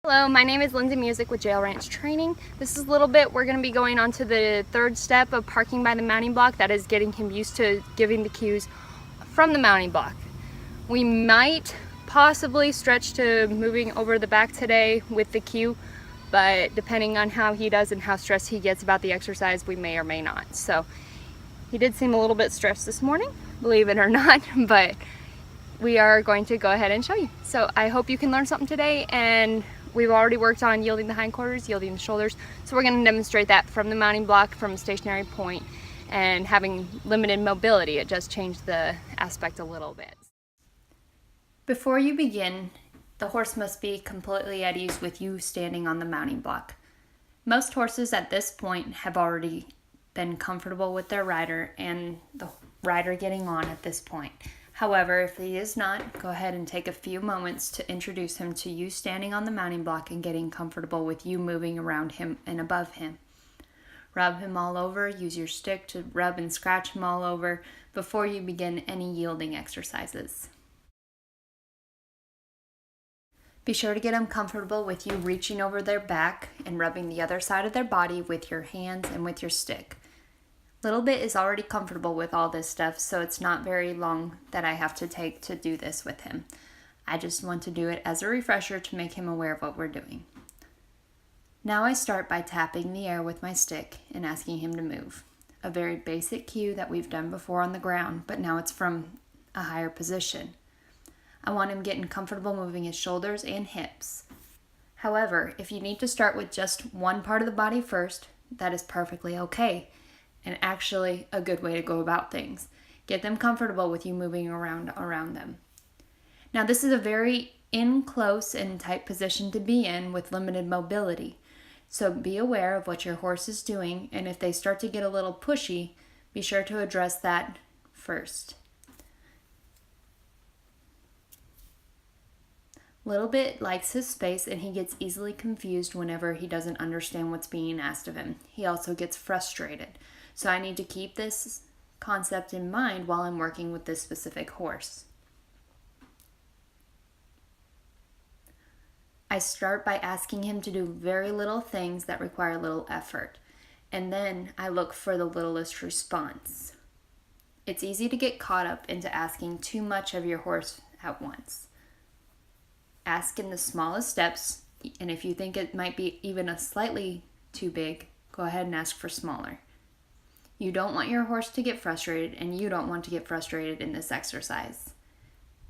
Hello, my name is Lindsay Music with Jail Ranch Training. This is a little bit, we're going to be going on to the third step of parking by the mounting block. That is getting him used to giving the cues from the mounting block. We might possibly stretch to moving over the back today with the cue, but depending on how he does and how stressed he gets about the exercise, we may or may not. So he did seem a little bit stressed this morning, believe it or not, but we are going to go ahead and show you. So I hope you can learn something today, and we've already worked on yielding the hindquarters, yielding the shoulders. So we're going to demonstrate that from the mounting block, from a stationary point, and having limited mobility. It does change the aspect a little bit. Before you begin, the horse must be completely at ease with you standing on the mounting block. Most horses at this point have already been comfortable with their rider and the rider getting on at this point. However, if he is not, go ahead and take a few moments to introduce him to you standing on the mounting block and getting comfortable with you moving around him and above him. Rub him all over, use your stick to rub and scratch him all over before you begin any yielding exercises. Be sure to get them comfortable with you reaching over their back and rubbing the other side of their body with your hands and with your stick. Little Bit is already comfortable with all this stuff, so it's not very long that I have to take to do this with him. I just want to do it as a refresher to make him aware of what we're doing. Now I start by tapping the air with my stick and asking him to move. A very basic cue that we've done before on the ground, but now it's from a higher position. I want him getting comfortable moving his shoulders and hips. However, if you need to start with just one part of the body first, that is perfectly okay. And actually a good way to go about things. Get them comfortable with you moving around them. Now this is a very close and tight position to be in with limited mobility. So be aware of what your horse is doing, and if they start to get a little pushy, be sure to address that first. Little Bit likes his space, and he gets easily confused whenever he doesn't understand what's being asked of him. He also gets frustrated. So I need to keep this concept in mind while I'm working with this specific horse. I start by asking him to do very little things that require little effort, and then I look for the littlest response. It's easy to get caught up into asking too much of your horse at once. Ask in the smallest steps, and if you think it might be even a slightly too big, go ahead and ask for smaller. You don't want your horse to get frustrated, and you don't want to get frustrated in this exercise.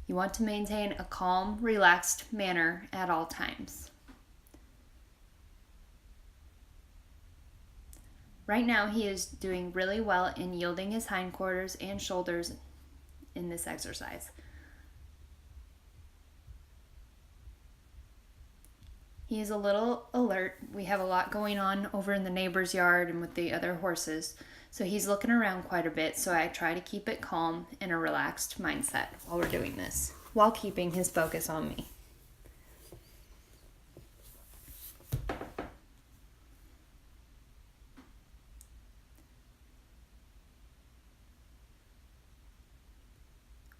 You want to maintain a calm, relaxed manner at all times. Right now, he is doing really well in yielding his hindquarters and shoulders in this exercise. He is a little alert. We have a lot going on over in the neighbor's yard and with the other horses. So he's looking around quite a bit, so I try to keep it calm and a relaxed mindset while we're doing this, while keeping his focus on me.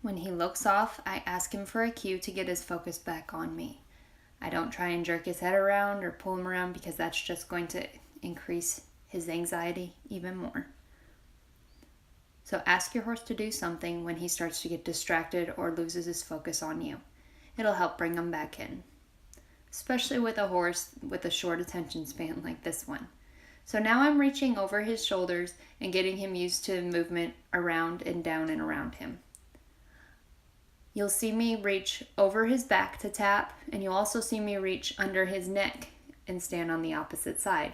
When he looks off, I ask him for a cue to get his focus back on me. I don't try and jerk his head around or pull him around because that's just going to increase his anxiety even more. So ask your horse to do something when he starts to get distracted or loses his focus on you. It'll help bring him back in, especially with a horse with a short attention span like this one. So now I'm reaching over his shoulders and getting him used to movement around and down and around him. You'll see me reach over his back to tap, and you'll also see me reach under his neck and stand on the opposite side.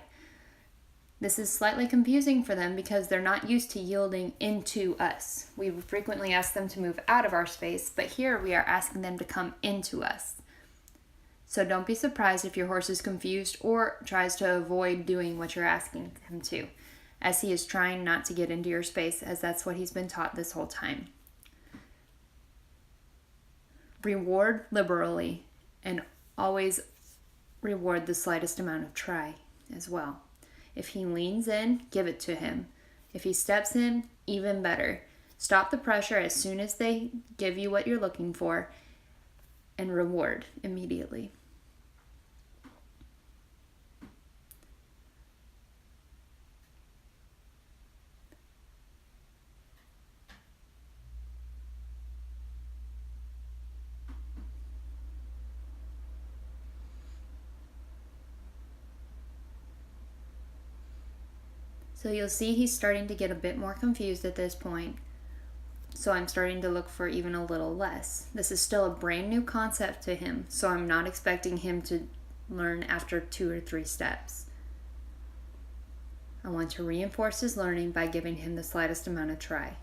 This is slightly confusing for them because they're not used to yielding into us. We frequently ask them to move out of our space, but here we are asking them to come into us. So don't be surprised if your horse is confused or tries to avoid doing what you're asking him to, as he is trying not to get into your space, as that's what he's been taught this whole time. Reward liberally, and always reward the slightest amount of try as well. If he leans in, give it to him. If he steps in, even better. Stop the pressure as soon as they give you what you're looking for, and reward immediately. So you'll see he's starting to get a bit more confused at this point. So I'm starting to look for even a little less. This is still a brand new concept to him, so I'm not expecting him to learn after 2 or 3 steps. I want to reinforce his learning by giving him the slightest amount of try.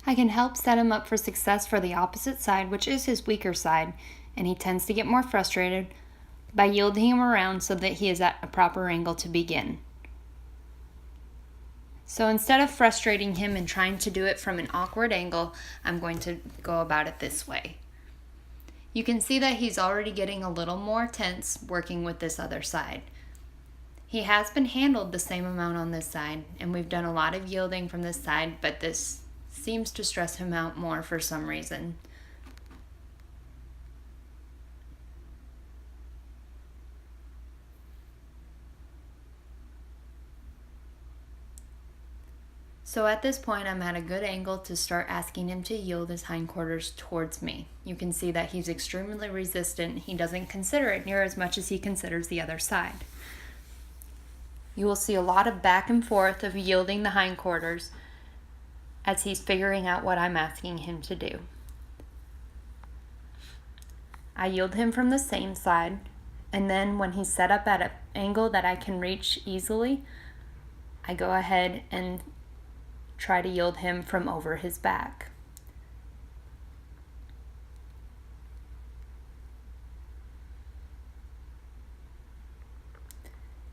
I can help set him up for success for the opposite side, which is his weaker side, and he tends to get more frustrated by yielding him around so that he is at a proper angle to begin. So instead of frustrating him and trying to do it from an awkward angle, I'm going to go about it this way. You can see that he's already getting a little more tense working with this other side. He has been handled the same amount on this side, and we've done a lot of yielding from this side, but this seems to stress him out more for some reason. So at this point, I'm at a good angle to start asking him to yield his hindquarters towards me. You can see that he's extremely resistant. He doesn't consider it near as much as he considers the other side. You will see a lot of back and forth of yielding the hindquarters as he's figuring out what I'm asking him to do. I yield him from the same side, and then when he's set up at an angle that I can reach easily, I go ahead and try to yield him from over his back.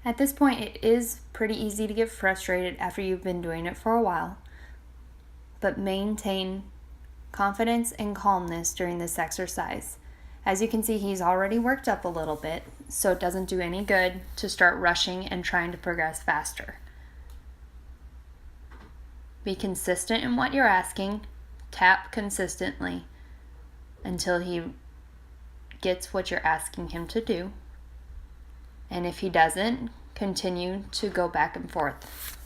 At this point, it is pretty easy to get frustrated after you've been doing it for a while, but maintain confidence and calmness during this exercise. As you can see, he's already worked up a little bit, so it doesn't do any good to start rushing and trying to progress faster. Be consistent in what you're asking. Tap consistently until he gets what you're asking him to do. And if he doesn't, continue to go back and forth.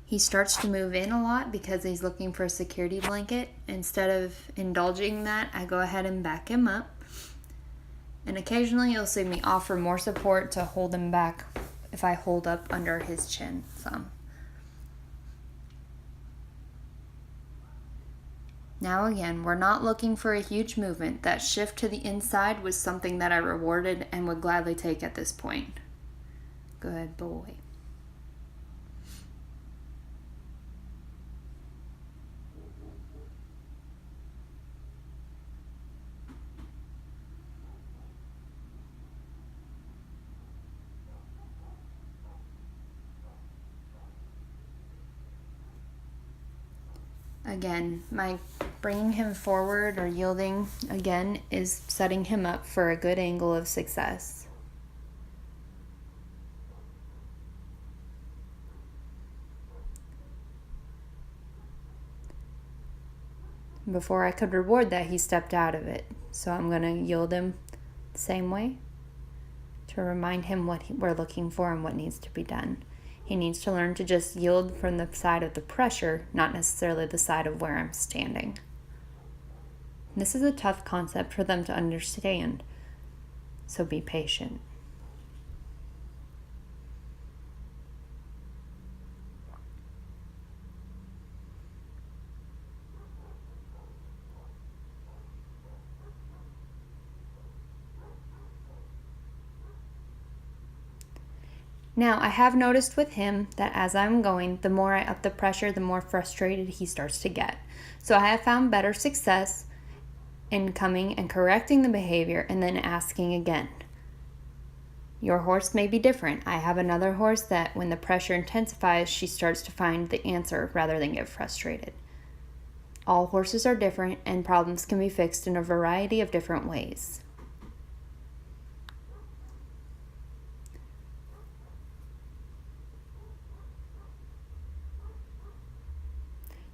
He starts to move in a lot because he's looking for a security blanket. Instead of indulging that, I go ahead and back him up. And occasionally you'll see me offer more support to hold him back if I hold up under his chin some. Now again, we're not looking for a huge movement. That shift to the inside was something that I rewarded and would gladly take at this point. Good boy. Again, my bringing him forward or yielding again is setting him up for a good angle of success. Before I could reward that, he stepped out of it. So I'm going to yield him the same way to remind him what we're looking for and what needs to be done. He needs to learn to just yield from the side of the pressure, not necessarily the side of where I'm standing. This is a tough concept for them to understand, so be patient. Now, I have noticed with him that as I'm going, the more I up the pressure, the more frustrated he starts to get. So I have found better success in coming and correcting the behavior and then asking again. Your horse may be different. I have another horse that when the pressure intensifies, she starts to find the answer rather than get frustrated. All horses are different and problems can be fixed in a variety of different ways.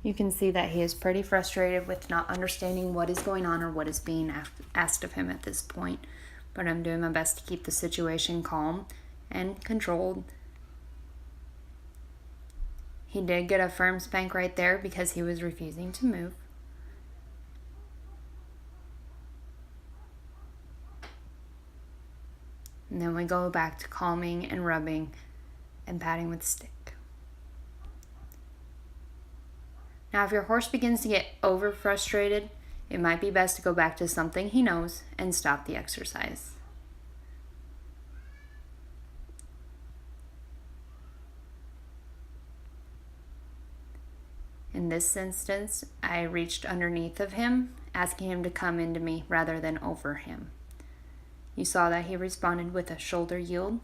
You can see that he is pretty frustrated with not understanding what is going on or what is being asked of him at this point. But I'm doing my best to keep the situation calm and controlled. He did get a firm spank right there because he was refusing to move. And then we go back to calming and rubbing and patting with the stick. Now, if your horse begins to get over frustrated, it might be best to go back to something he knows and stop the exercise. In this instance, I reached underneath of him, asking him to come into me rather than over him. You saw that he responded with a shoulder yield.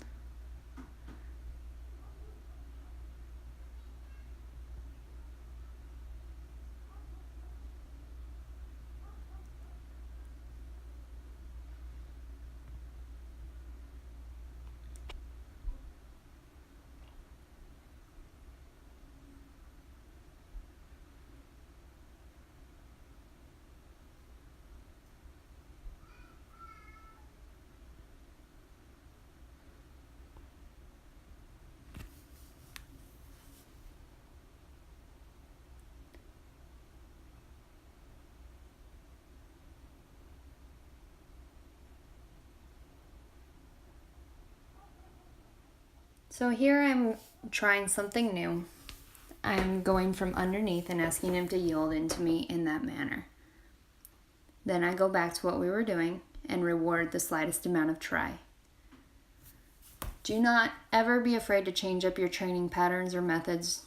So here I'm trying something new. I'm going from underneath and asking him to yield into me in that manner. Then I go back to what we were doing and reward the slightest amount of try. Do not ever be afraid to change up your training patterns or methods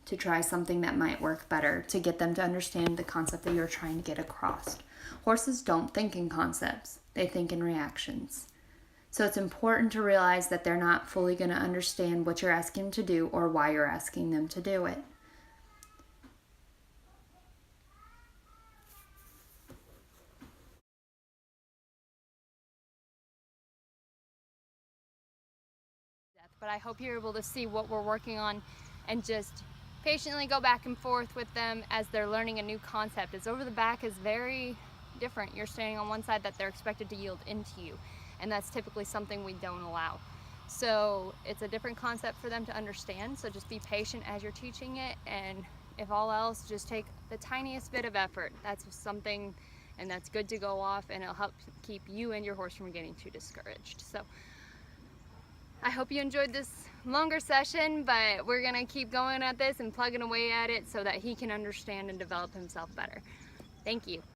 to try something that might work better to get them to understand the concept that you're trying to get across. Horses don't think in concepts, they think in reactions. So it's important to realize that they're not fully going to understand what you're asking them to do or why you're asking them to do it. But I hope you're able to see what we're working on and just patiently go back and forth with them as they're learning a new concept. As over the back is very different. You're standing on one side that they're expected to yield into you, and that's typically something we don't allow. So it's a different concept for them to understand, so just be patient as you're teaching it, and if all else, just take the tiniest bit of effort. That's something, and that's good to go off, and it'll help keep you and your horse from getting too discouraged. So I hope you enjoyed this longer session, but we're gonna keep going at this and plugging away at it so that he can understand and develop himself better. Thank you.